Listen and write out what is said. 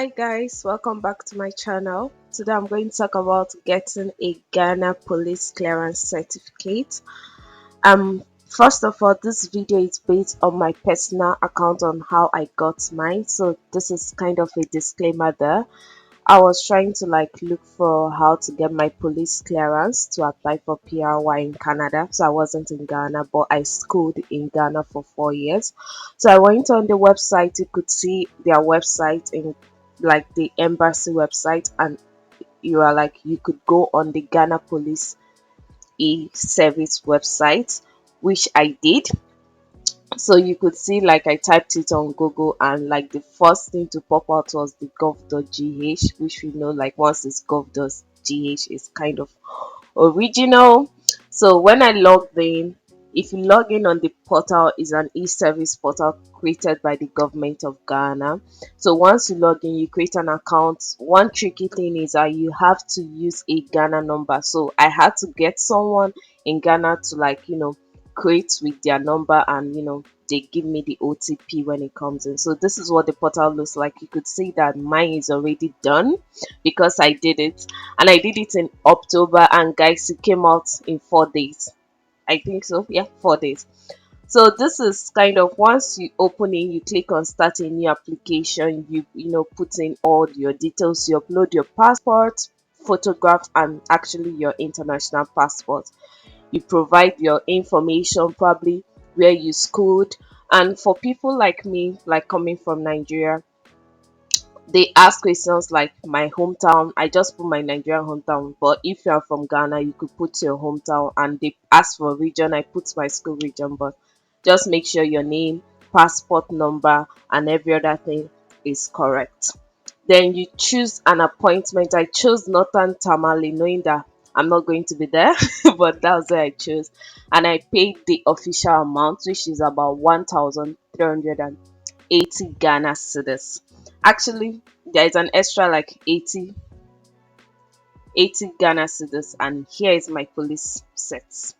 Hi guys, welcome back to my channel. Today I'm going to talk about getting a Ghana police clearance certificate. First of all, this video is based on my personal account on how I got mine. So this is kind of a disclaimer there. I was trying to look for how to get my police clearance to apply for PRY in Canada. So I wasn't in Ghana, but I schooled in Ghana for 4 years. So I went on the website. You could see their website in the embassy website, and you could go on the Ghana Police e-service website, which I did. So you could see I typed it on Google, and the first thing to pop out was the gov.gh, which we know once it's gov.gh is kind of original. So when I logged in, if you log in on the portal, is an e-service portal created by the government of Ghana. So once you log in, you create an account. One tricky thing is that you have to use a Ghana number. So I had to get someone in Ghana to create with their number, and they give me the OTP when it comes in. So this is what the portal looks like. You could see that mine is already done because I did it, and I did it in October, and guys, it came out in 4 days. I think so. Yeah, 4 days. So this is kind of, once you open it, you click on start a new application. You put in all your details. You upload your passport, photograph, and actually your international passport. You provide your information, probably where you schooled. And for people like me, coming from Nigeria, they ask questions like my hometown. I just put my Nigerian hometown, but if you are from Ghana, you could put your hometown. And they ask for region, I put my school region. But just make sure your name, passport number, and every other thing is correct. Then you choose an appointment. I chose Northern Tamale, knowing that I'm not going to be there, but that's what I chose. And I paid the official amount, which is about 1,380 Ghana cedis. Actually, there is an extra 80 Ghana cedis, and here is my police set.